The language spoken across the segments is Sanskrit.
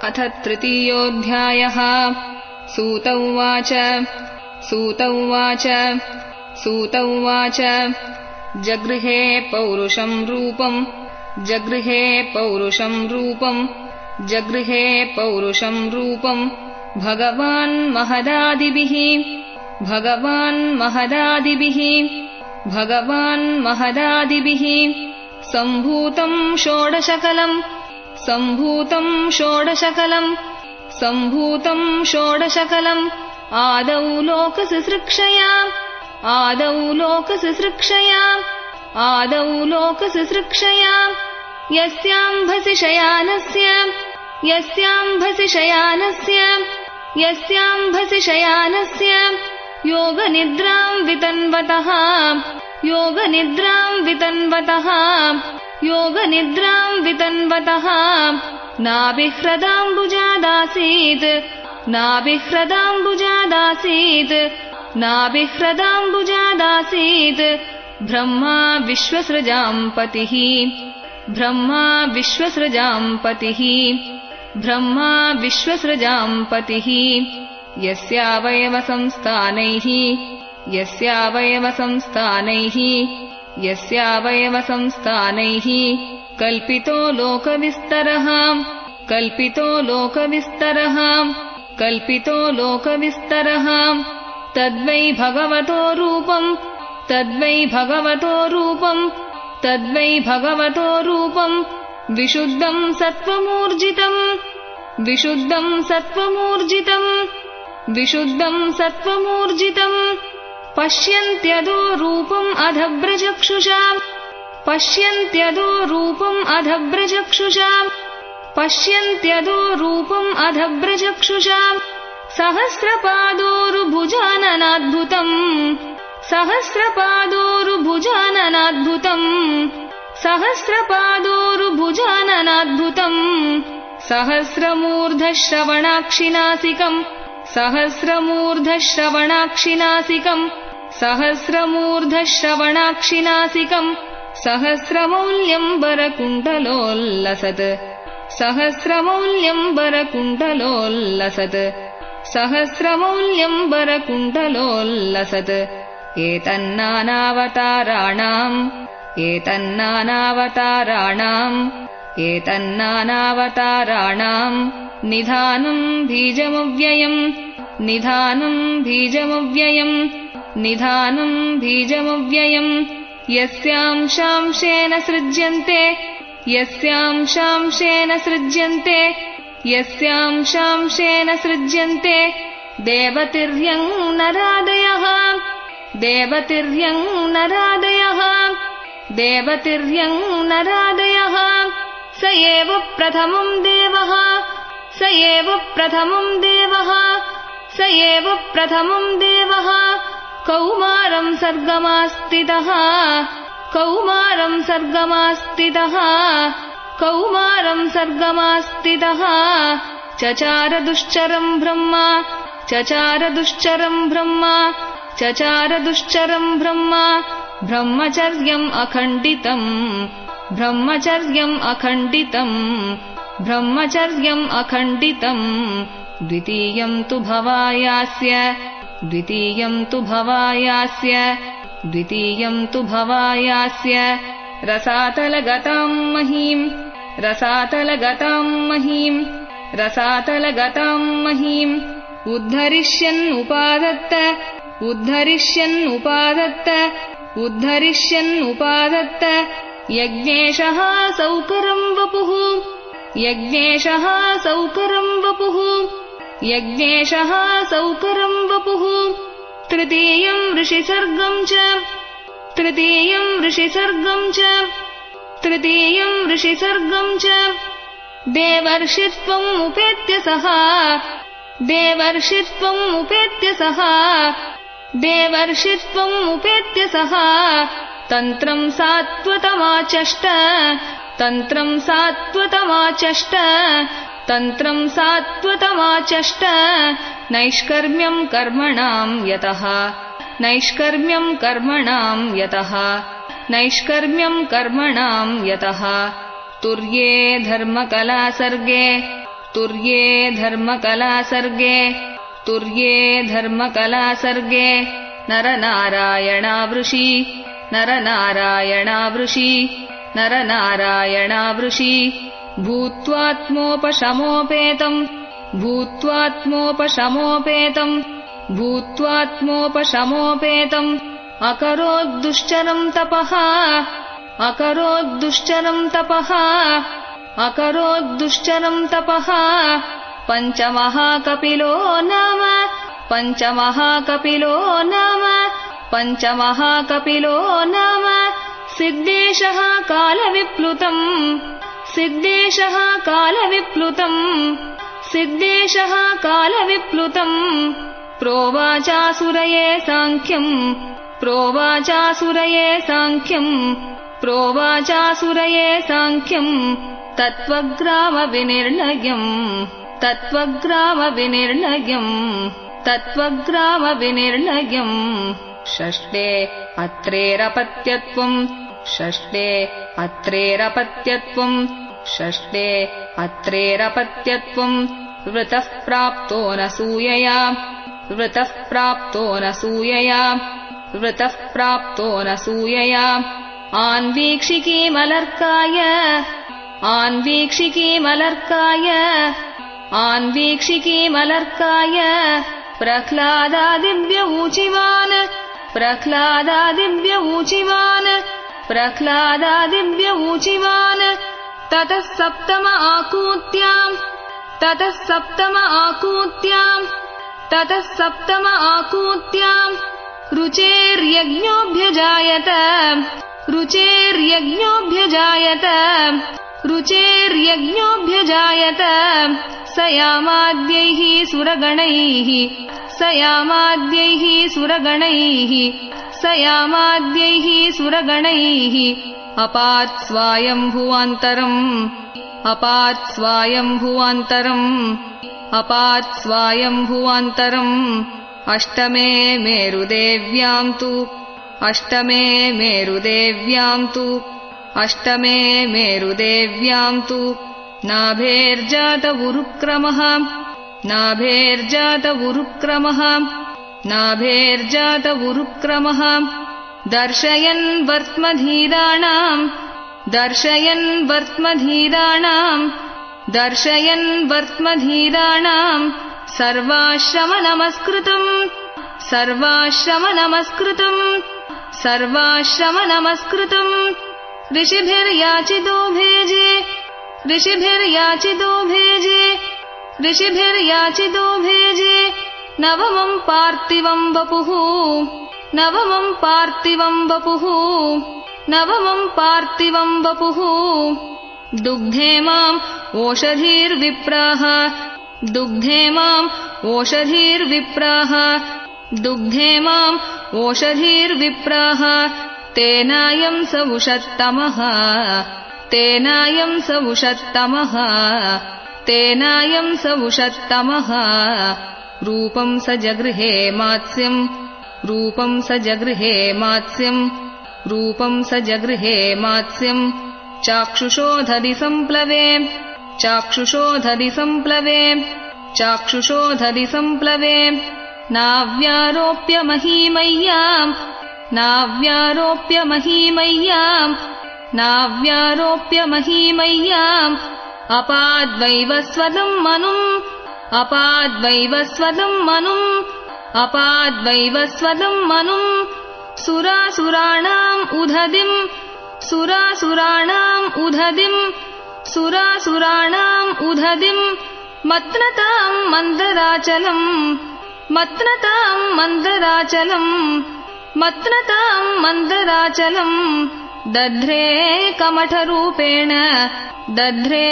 अथ तृतीयोऽध्यायः। सूत उवाच जगृहे पौरुषं रूपम् भगवान् महदादिभिः सम्भूतं षोडशकलम् आदौ लोकसृक्षया यस्यांभसि शयानस्य योगनिद्रां वितन्वतः नाभिह्रदाम्बुजादासीत् ब्रह्मा विश्वसृजां पतिः यस्यावयवसंस्थानैः कल्पितो लोकविस्तरः तद्वै भगवतो रूपम् विशुद्धं सत्त्वमूर्जितम् पश्यन्त्यदो रूपम् अधभ्रचक्षुषा सहस्रपादोरुभुजाननाद्भुतम् सहस्रमूर्धश्रवणाक्षिनासिकम् सहस्रमौल्यम्बरकुण्डलोल्लसत् एतन्नानावताराणाम् निधानं बीजमव्ययम् यस्यांशांशेन सृज्यन्ते देवतिर्यं नरादयः स एव प्रथमं देवः कौमारं सर्गमास्तितः चचार दुश्चरं ब्रह्मा ब्रह्मचर्यम् अखण्डितम् द्वितीयं तु भवायास्य रसातलगतां महीम् उद्धरिष्यन्नुपादत्त यज्ञेशः सौकरं वपुः तृतीयं ऋषिसर्गं च देवर्षित्वम् उपेत्य सः तन्त्रं सात्वतमाचष्ट नैष्कर्म्यं कर्मणां यतः तुर्ये तुर्ये धर्मकलासर्गे तुर्ये धर्मकलासर्गे नरनारायणावृषि नरनारायणावृषि नरनारायणावृषि भूत्वात्मोपशमोपेतम् भूत्वात्मोपशमोपेतम् भूत्वात्मोपशमोपेतम् अकरोद्दुश्चरम् तपः अकरोद्दुश्चरम् तपः अकरोद्दुश्चरम् तपः पञ्चमहाकपिलो नाम पञ्चमहाकपिलो नाम पञ्चमहाकपिलो नाम सिद्धेशः कालविप्लुतम् सिद्धेशः कालविप्लुतम् सिद्धेशः कालविप्लुतम् प्रोवाचासुरये साङ्ख्यम् प्रोवाचासुरये साङ्ख्यम् प्रोवाचासुरये साङ्ख्यम् तत्त्वग्रामविनिर्णयम् तत्त्वग्रामविनिर्णयम् तत्त्वग्रामविनिर्णयम् षष्ठे अत्रेरपत्यत्वम् षष्ठे अत्रेरपत्यत्वम् षष्ठे अत्रेरपत्यत्वम् वृतः प्राप्तो न सूयया वृतः प्राप्तो न सूयया वृतः प्राप्तो न सूयया आन्वीक्षिकीमलर्काय आन्वीक्षिकीमलर्काय आन्वीक्षिकीमलर्काय प्रह्लादादिव्य ऊचिवान् प्रह्लादादिव्य ऊचिवान् प्रह्लादादिव्य ऊचिवान् ततः सप्तम आकूत्याम् ततः सप्तम आकूत्याम् ततः सप्तम आकूत्याम् रुचेर्यज्ञोऽभ्यजायत रुचेर्यज्ञोऽभ्यजायत रुचेर्यज्ञोऽभ्यजायत स यामाद्यैः सुरगणैः स यामाद्यैः सुरगणैः स यामाद्यैः सुरगणैः अपात्स्वायम्भुवान्तरम् अपात्स्वायम्भुवान्तरम् अपात्स्वायम्भुवान्तरम् अष्टमे मेरुदेव्याम् तु अष्टमे मेरुदेव्याम् तु अष्टमे मेरुदेव्याम् तु नाभेर्जात उरुक्रमः नाभेर्जात उरुक्रमः नाभेर्जात उरुक्रमः दर्शयन् वर्त्मधीराणाम् दर्शयन् वर्त्मधीराणाम् दर्शयन् वर्त्मधीराणाम् सर्वाश्रमनमस्कृतम् सर्वाश्रमनमस्कृतम् सर्वाश्रमनमस्कृतम् ऋषिभिर्याचितो भेजे ऋषिभिर्याचितो भेजे ऋषिभिर्याचितो भेजे नवमम् पार्थिवम् वपुः नवमम् पार्थिवम् वपुः नवमम् पार्थिवम् वपुः दुग्धे माम् ओषधीर्विप्राः दुग्धे माम् ओषधीर्विप्राः दुग्धे माम् ओषधीर्विप्राः तेनायम् स उषत्तमः तेनायम् स उषत्तमः तेनायम् स उषत्तमः रूपम् स जगृहे मात्स्यम् रूपम् स जगृहे मात्स्यम् रूपम् स जगृहे मात्स्यम् चाक्षुषोधदि सम्प्लवे चाक्षुषोधदि सम्प्लवे चाक्षुषोधदि सम्प्लवे नाव्यारोप्य महीमय्याम् नाव्यारोप्य महीमय्याम् नाव्यारोप्य महीमय्याम् अपाद्वैवस्वतम् मनुम् अपाद्वैवस्वतम् मनुम् अपाद्वैवस्वतम् मनुम् सुरासुराणाम् उदधिम् सुरासुराणाम् उदधिम् सुरासुराणाम् उदधिम् मत्नताम् मन्दराचलम् मत्नताम् मन्दराचलम् मत्नताम् मन्दराचलम् दध्रे कमठरूपेण दध्रे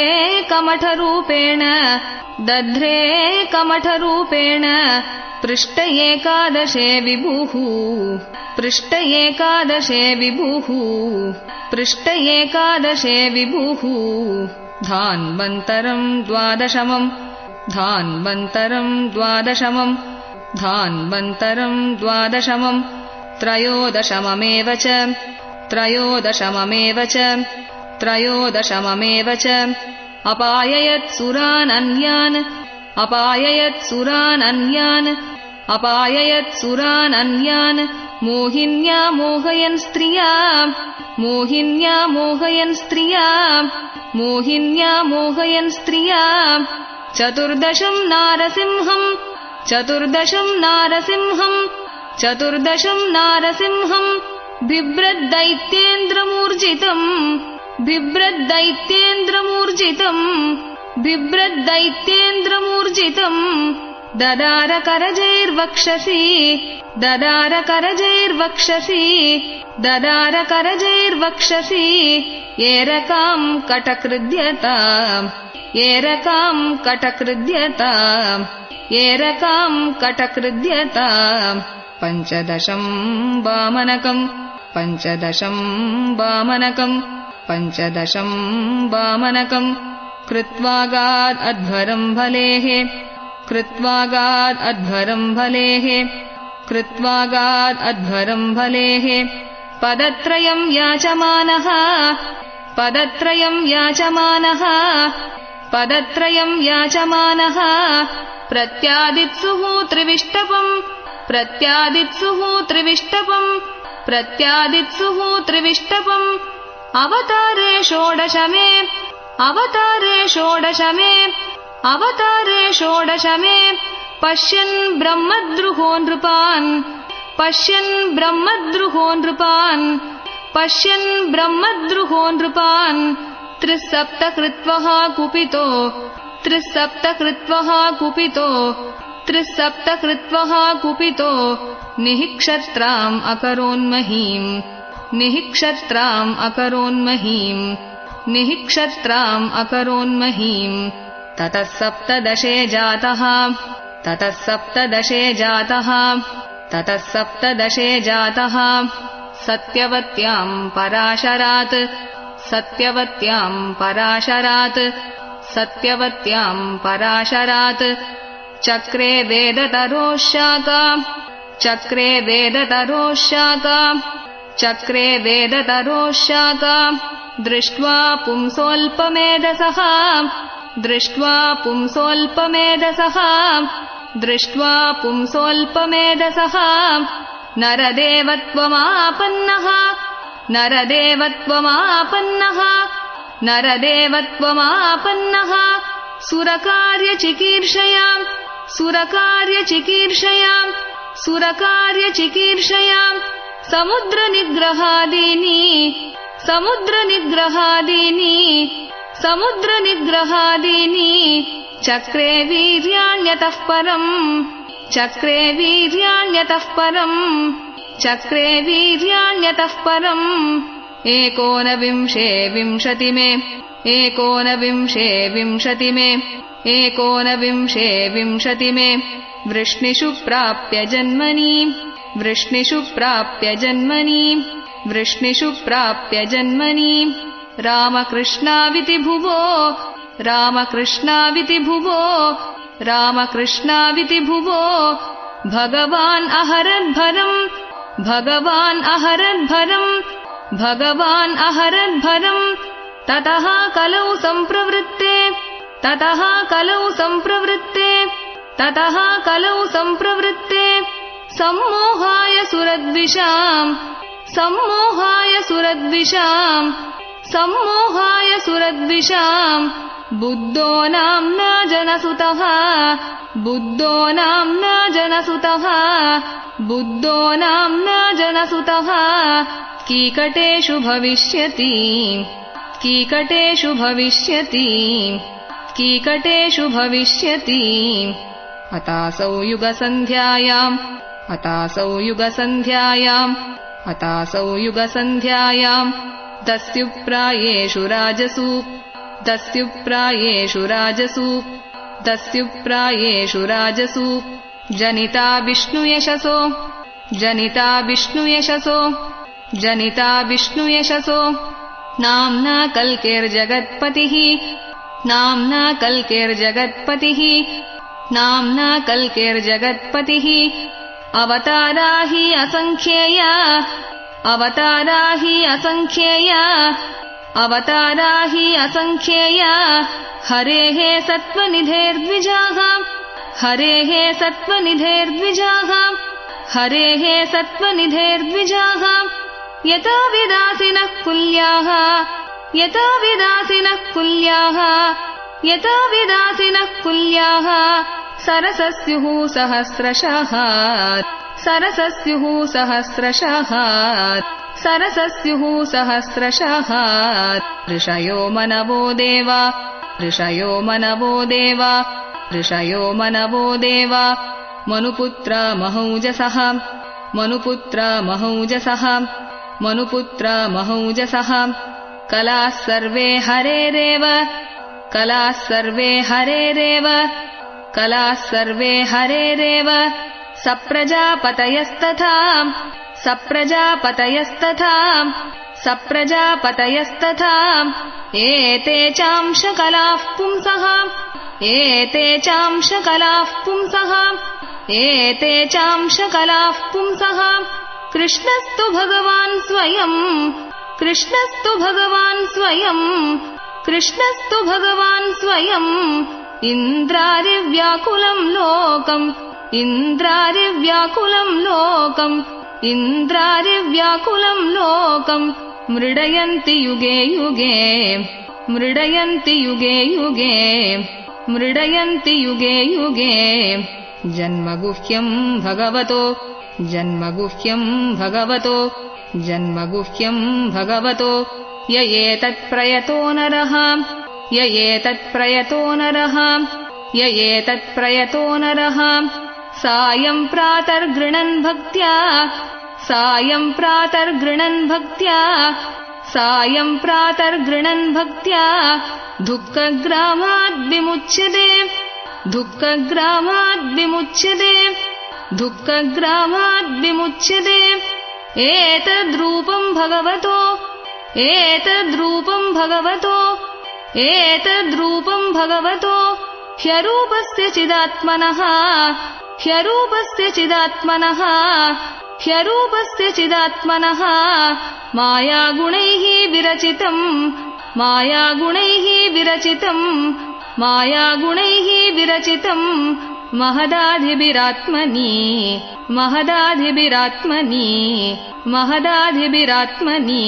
कमठरूपेण दध्रे कमठरूपेण पृष्ठ एकादशे विभुः पृष्ठ एकादशे विभुः पृष्ठ एकादशे विभुः धान्वन्तरम् द्वादशमम् धान्वन्तरम् द्वादशमम् धान्वन्तरम् द्वादशमम् त्रयोदशममेव च त्रयोदशममेव च त्रयोदशममेव च अपाययत्सुरानन्यान् अपाययत्सुरानन्यान् अपाययत्सुरानन्यान् मोहिन्या मोहयन् स्त्रिया मोहिन्या मोहयन् स्त्रिया मोहिन्या मोहयन् स्त्रिया चतुर्दशं नारसिंहम् चतुर्दशं नारसिंहम् चतुर्दशं नारसिंहम् बिभ्रद्दैत्येन्द्रमूर्जितम् बिभ्रद्दैत्येन्द्रमूर्जितम् बिभ्रद्दैत्येन्द्रमूर्जितम् ददार करजैर्वक्षसि ददार करजैर्वक्षसि ददार करजैर्वक्षसि एरकाम् कटकृद्यता एरकाम् कटकृद्यता एरकाम् कटकृद्यता पञ्चदशं वामनकम् पञ्चदशं वामनकम् पञ्चदशं वामनकम् कृत्वागाद् अध्वरम् भलेः कृत्वागाद् अध्वरम् भलेः कृत्वागाद् अध्वरम् भलेः पदत्रयम् याचमानः पदत्रयम् याचमानः पदत्रयम् याचमानः प्रत्यादित्सुः त्रिविष्टपम् प्रत्यादित्सुः त्रिविष्टपम् प्रत्यादित्सुः त्रिविष्टपम् अवतारे षोडशमे अवतारे षोडशमे अवतारे षोडशमे पश्यन् ब्रह्मद्रुहो नृपान् पश्यन् ब्रह्मद्रुहो नृपान् पश्यन् ब्रह्मद्रुहो नृपान् त्रिसप्तकृत्वः कुपितो त्रिसप्तकृत्वः कुपितो त्रिसप्तकृत्वः कुपितो निःक्षत्राम् अकरोन्महीम् निःक्षत्राम् अकरोन्महीम् निःक्षत्राम् अकरोन्महीम् ततः सप्तदशे जातः ततः सप्तदशे जातः ततः सप्तदशे जातः सत्यवत्याम् पराशरात् सत्यवत्याम् पराशरात् सत्यवत्याम् पराशरात् चक्रे वेदतरोः शाखा चक्रे वेदतरोः शाखा चक्रे वेदतरोः शाखा दृष्ट्वा पुंसोऽल्पमेधसः दृष्ट्वा पुंसोऽल्पमेधसः दृष्ट्वा पुंसोऽल्पमेधसः नरदेवत्वमापन्नः नरदेवत्वमापन्नः नरदेवत्वमापन्नः सुरकार्यचिकीर्षयाम् सुरकार्यचिकीर्षयाम् सुरकार्यचिकीर्षयाम् समुद्रनिग्रहादीनि समुद्रनिग्रहादीनि समुद्रनिग्रहादीनि चक्रे वीर्याण्यतः परम् चक्रे वीर्याण्यतः परम् चक्रे वीर्याण्यतः परम् एकोनविंशे विंशतिमे एकोनविंशे विंशतिमे एकोनविंशे विंशतिमे वृष्णिषु प्राप्य जन्मनि वृष्णिषु प्राप्य जन्मनि वृष्णिषु प्राप्य जन्मनि रामकृष्णाविति भुवो रामकृष्णाविति भुवो रामकृष्णाविति भुवो भगवान् अहरद्भरम् भगवान् अहरद्भरम् भगवान् अहरद्भरम् ततः कलौ सम्प्रवृत्ते ततः कलौ सम्प्रवृत्ते ततः कलौ सम्प्रवृत्ते सम्मोहाय सुरद्विषाम् सम्मोहाय सुरद्विषाम् सम्मोहाय सुरद्विषाम् बुद्धो नाम्ना जनसुतः बुद्धो नाम्ना जनसुतः बुद्धो नाम्ना जनसुतः कीकटेषु भविष्यति कीकटेषु भविष्यति कीकटेषु भविष्यति अतासौ युगसन्ध्यायाम् अतासौ युगसन्ध्यायाम् अतासौ युगसन्ध्यायाम् दस्युप्रायेषु राजसु दस्युप्रायेषु राजसु दस्युप्रायेषु राजसु जनिता विष्णुयशसो जनिता विष्णुयशसो जनिता विष्णुयशसो नाम्ना कल्केर्जगत्पतिः नाम्ना कल्केर्जगत्पतिः नाम्ना कल्केर्जगत्पतिः अवतारा हि असङ्ख्येया अवतारा हि असङ्ख्येया अवतारा हि असङ्ख्येया हरेः सत्त्वनिधेर्द्विजाः हरेः सत्त्वनिधेर्द्विजाः हरेः सत्त्वनिधेर्द्विजाः यथा विदासिनः कुल्याः यथा विदासिनः कुल्याः यथा विदासिनः कुल्याः सरसस्युः सहस्रशः सरसस्युः सहस्रशः सरसस्युः सहस्रशः ऋषयो मनवो देवा ऋषयो मनवो देवा ऋषयो मनवो देवा मनुपुत्र महौजसः मनुपुत्र महौजसः मनुपुत्र महौजसः कलाः सर्वे हरेरेव कलाः सर्वे हरेरेव कलाः सर्वे हरेरेव सप्रजापतयस्तथा सप्रजापतयस्तथा सप्रजापतयस्तथा एते चांशकलाः पुंसः एते चांशकलाः पुंसः एते चांशकलाः पुंसः कृष्णस्तु भगवान् स्वयम् कृष्णस्तु भगवान् स्वयम् कृष्णस्तु भगवान् स्वयम् इन्द्रारिव्याकुलम् लोकम् इन्द्रारिव्याकुलम् लोकम् इन्द्रारिव्याकुलम् लोकम् मृडयन्ति युगे युगे मृडयन्ति युगे युगे मृडयन्ति युगे युगे जन्मगुह्यम् भगवतो जन्मगुह्यम् भगवतो जन्मगुह्यम् भगवतो य एतत्प्रयतो नरः य एतत्प्रयतो नरः य एतत्प्रयतो नरः सायम् प्रातर्गृणन् भक्त्या सायम् प्रातर्गृणन् भक्त्या सायम् प्रातर्गृणन् भक्त्या दुःखग्रामाद्विमुच्यते दुःखग्रामाद्विमुच्यते दुःखग्रामाद्विमुच्यते एतद्रूपम् भगवतो एतद्रूपम् भगवतो एतद्रूपम् भगवतो ह्यरूपस्य चिदात्मनः ह्यरूपस्य चिदात्मनः ह्यरूपस्य चिदात्मनः मायागुणैः विरचितम् मायागुणैः विरचितम् मायागुणैः विरचितम् महदाधिभिरात्मनि महदाधिभिरात्मनि महदाधिभिरात्मनि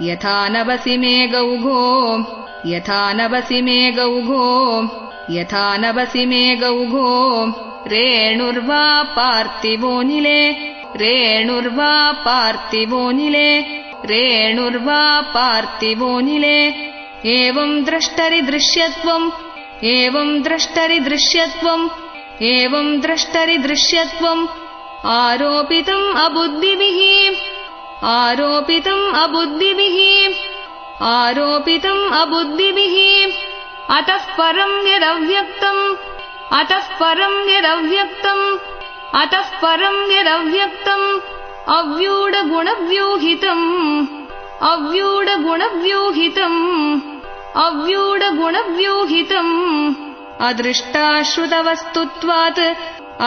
यथा नभसि मे गौघो यथा नभसि मे गौघो यथा नभसि मे गौघो रेणुर्वा पार्थिवोनिले रेणुर्वा पार्थिवोनिले रेणुर्वा पार्थिवोनिले एवम् द्रष्टरि दृश्यत्वम् एवम् द्रष्टरि दृश्यत्वम् एवम् द्रष्टरि दृश्यत्वम् आरोपितम् अबुद्धिभिः आरोपितम् अबुद्धिभिः आरोपितम् अबुद्धिभिः अतः परम् यदव्यक्तम् अतः परम् यदव्यक्तम् अतः परम् यदव्यक्तम् अव्यूढगुणव्यूहितम् अव्यूढगुणव्यूहितम् अव्यूढगुणव्यूहितम् अदृष्टाश्रुतवस्तुत्वात्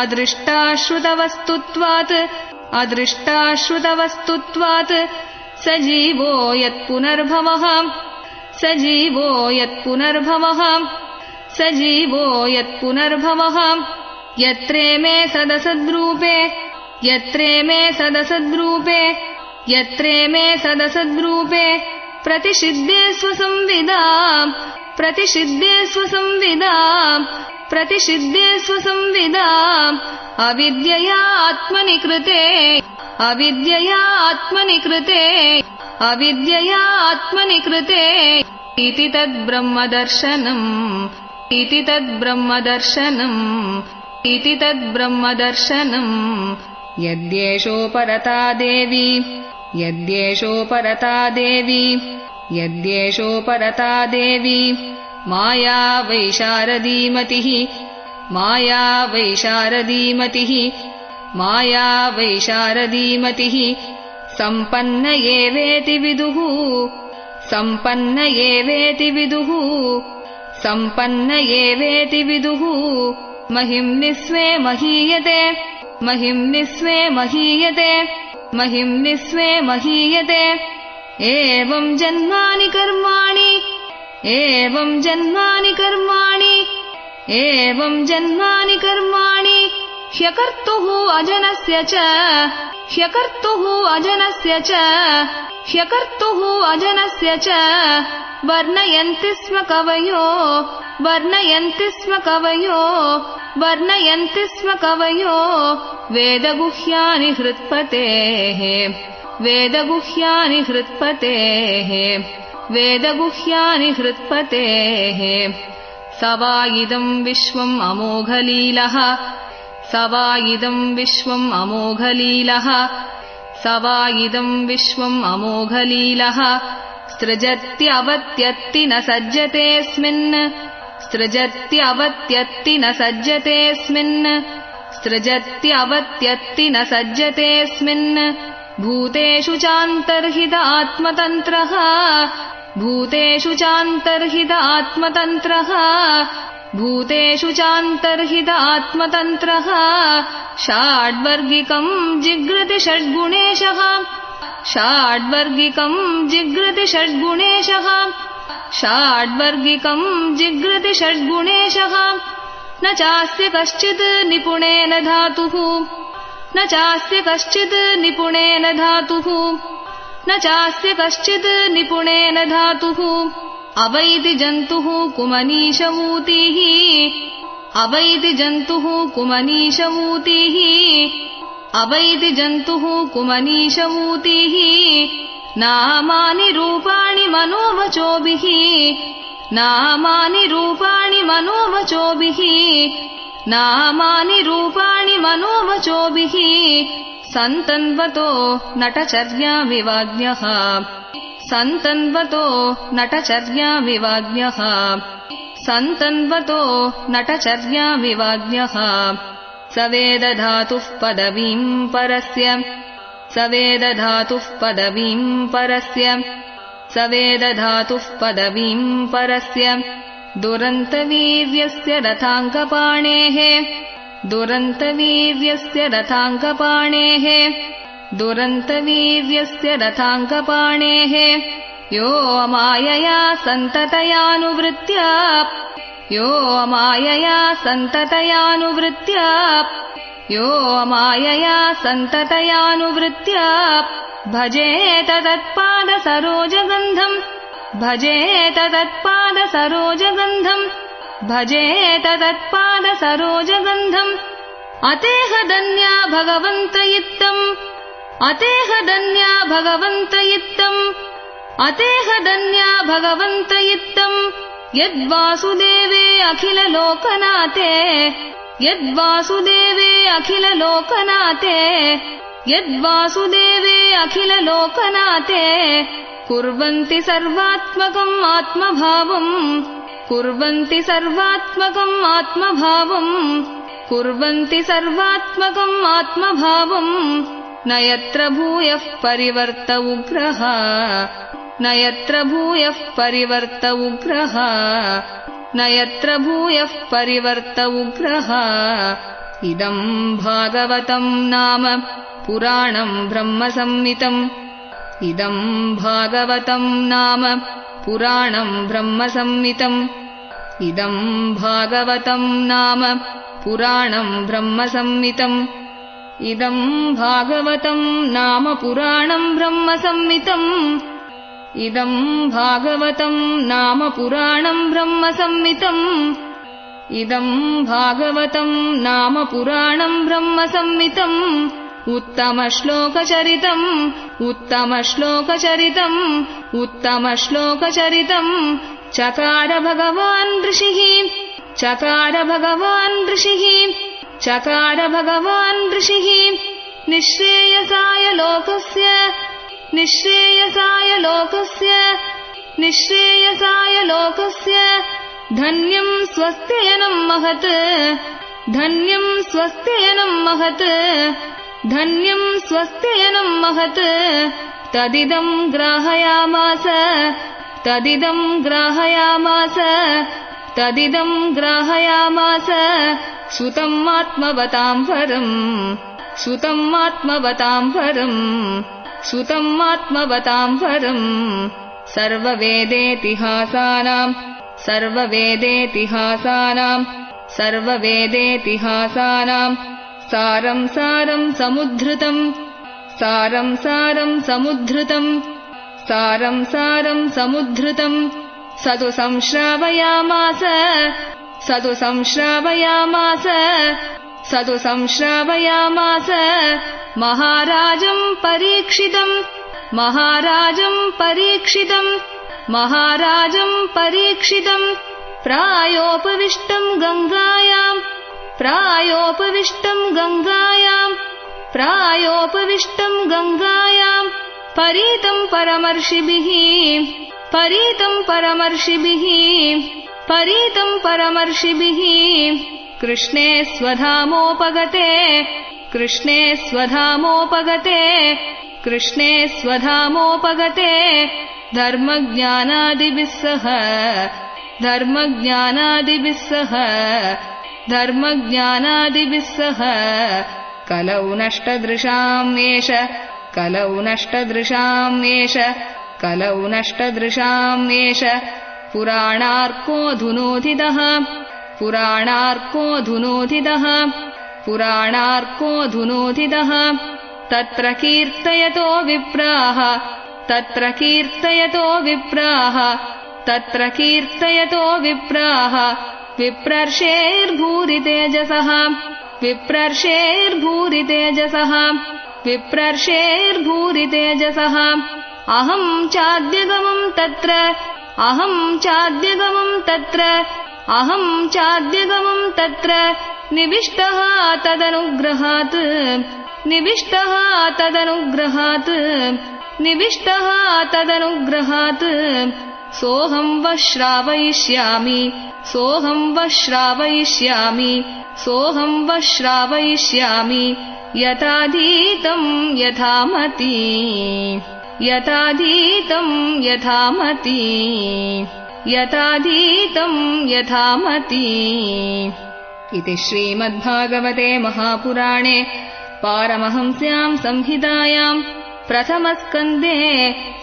अदृष्टाश्रुतवस्तुत्वात् अदृष्टाश्रुतवस्तुत्वात् सजीवो यत्पुनर्भवः सजीवो यत्पुनर्भवः सजीवो यत्पुनर्भवः यत्रे मे सदसद्रूपे यत्रे मे सदसद्रूपे यत्रे मे सदसद्रूपे प्रतिषिद्धे स्वसंविदा प्रतिषिद्धे स्वसंविदा प्रतिषिद्धे स्वसंविदा अविद्यया आत्मनि कृते अविद्यया आत्मनि कृते अविद्यया आत्मनि कृते इति तद्ब्रह्मदर्शनम् इति तद्ब्रह्मदर्शनम् इति तद्ब्रह्मदर्शनम् यद्येषो परता देवी यद्येषो परता देवी यद्येषो परता देवी माया वैशारदीमतिः माया वैशारदीमतिः माया वैशारदीमतिः सम्पन्न एवेति विदुः सम्पन्न एवेति विदुः सम्पन्न एवेति विदुः महिम्निस्वे महीयते महिम्निस्वे महीयते महिम्निस्वे महीयते एवं जन्मानि कर्माणि एवं जन्मानि कर्माणि एवं जन्मानि कर्माणि ह्यकर्तुः अजनस्य च ह्यकर्तुः अजनस्य च ह्यकर्तुः अजनस्य च वर्णयन्ति स्म कवयो वर्णयन्ति स्म कवयो वर्णयन्ति स्म कवयो वेदगुह्यानि हृत्पतेः वेदगुह्यानि हृत्पतेः वेदगुह्यानि हृत्पतेः स वा इदं विश्वम् अमोघलीलः स वा इदं विश्वम् अमोघलीलः स वा इदं विश्वम् अमोघलीलः सृजत्यवत्यत्ति न सज्जतेऽस्मिन् सृजत्यवत्यत्ति न सज्जतेऽस्मिन् सृजत्यवत्यत्ति न सज्जतेऽस्मिन् भूतेषु चान्तर्हित आत्मतन्त्रः भूतेषु चान्तर्हित आत्मतन्त्रः भूतेषु चान्तर्हित आत्मतन्त्रः षाड्वर्गिकम् जिघ्रति षड्गुणेशः षाड्वर्गिकम् जिघ्रति षड्गुणेशः षाड्वर्गिकम् जिघ्रति षड्गुणेशः न चास्य कश्चित् निपुणेन धातुः न चास्य कश्चित् निपुणेन धातुः न चास्य कश्चित् निपुणेन धातुः अवैति जन्तुः कुमनीशवूतिः अवैति जन्तुः कुमनीशवूतिः अवैति जन्तुः कुमनीशवूतिः नामानि रूपाणि मनोवचोभिः नामानि रूपाणि मनोवचोभिः नामानि रूपाणि मनोवचोभिः सन्तन्वतो नटचर्याविवाज्ञः सन्तन्वतो नटचर्याविवाज्ञः सन्तन्वतो नटचर्याविवाज्ञः स वेदधातुः पदवीम् परस्य स वेदधातुः पदवीम् परस्य स वेदधातुः पदवीम् परस्य दुरन्तवीर्यस्य रथाङ्कपाणेः दुरन्तवीर्यस्य रथाङ्कपाणेः दुरन्तवीर्यस्य रथाङ्कपाणेः यो मायया सन्ततयानुवृत्त्या यो मायया सन्ततयानुवृत्त्या यो मायया सन्ततयानुवृत्त्या भजेत तत्पादसरोजगन्धम् भजेत तत्पादसरोजगन्धम् भजेत तत्पादसरोजगन्धम् अतेह धन्या भगवन्त इत्थम् अतेह धन्या भगवन्त इत्थम् अतेह धन्या भगवन्त इत्थम् यद्वासुदेवे अखिललोकनाथे यद्वासुदेवे अखिललोकनाथे यद्वासुदेवे अखिललोकनाथे कुर्वन्ति सर्वात्मकम् आत्मभावम् कुर्वन्ति सर्वात्मकम् आत्मभावम् कुर्वन्ति सर्वात्मकम् आत्मभावम् न यत्र भूयः परिवर्त उग्रः न यत्र भूयः परिवर्त उग्रः न यत्र भूयः परिवर्त उग्रः इदम् भागवतम् नाम पुराणम् ब्रह्मसंहितम् इदम् भागवतम् नाम पुराणम् ब्रह्मसंहितम् इदम् भागवतम् नाम पुराणम् ब्रह्मसंहितम् इदम् भागवतम् नाम पुराणम् ब्रह्मसंहितम् इदम् भागवतम् नाम पुराणम् ब्रह्मसंहितम् इदम् भागवतम् नाम पुराणम् ब्रह्मसंहितम् उत्तमश्लोकचरितम् उत्तमश्लोकचरितम् उत्तमश्लोकचरितम् चकार भगवान् ऋषिः चकार भगवान् ऋषिः चकार भगवान् ऋषिः निःश्रेयसाय लोकस्य निःश्रेयसाय लोकस्य निःश्रेयसाय लोकस्य धन्यम् स्वस्त्ययनम् महत् धन्यम् स्वस्त्ययनम् महत् धन्यम् स्वस्त्ययनम् महत् तदिदम् ग्राहयामास तदिदम् ग्राहयामास तदिदम् ग्राहयामास सुतम् आत्मवताम् परम् सुतम् आत्मवताम् परम् सुतम् आत्मवताम् वरम् सर्ववेदेतिहासानाम् सारम् सारम् समुद्धृतम् सतु संश्रावयामास महाराजम् परीक्षितम् प्रायोपविष्टम् गङ्गायाम् परीतम् परमर्षिभिः कृष्णे स्वधामोपगते धर्मज्ञानादिभिः सह कलौ नष्टदृशाम् एष पुराणार्को धुनोधितः तत्र कीर्तयतो विप्राः विप्रर्षेर्भूरि तेजसः अहम् चाद्यगमम् तत्र निविष्टः तदनुग्रहात् सोऽहम् वश्रावयिष्यामि यथाधीतम् यथामति इति श्रीमद्भागवते महापुराणे पारमहंस्याम् संहितायाम् प्रथमस्कन्धे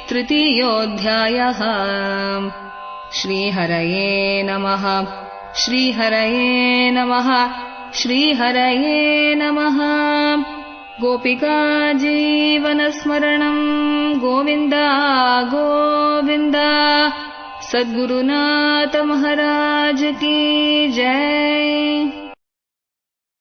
तृतीयोऽध्यायः। श्रीहरये नमः। गोपिका जीवनस्मरणम् गोविन्द सद्गुरुनाथ महाराज की जय।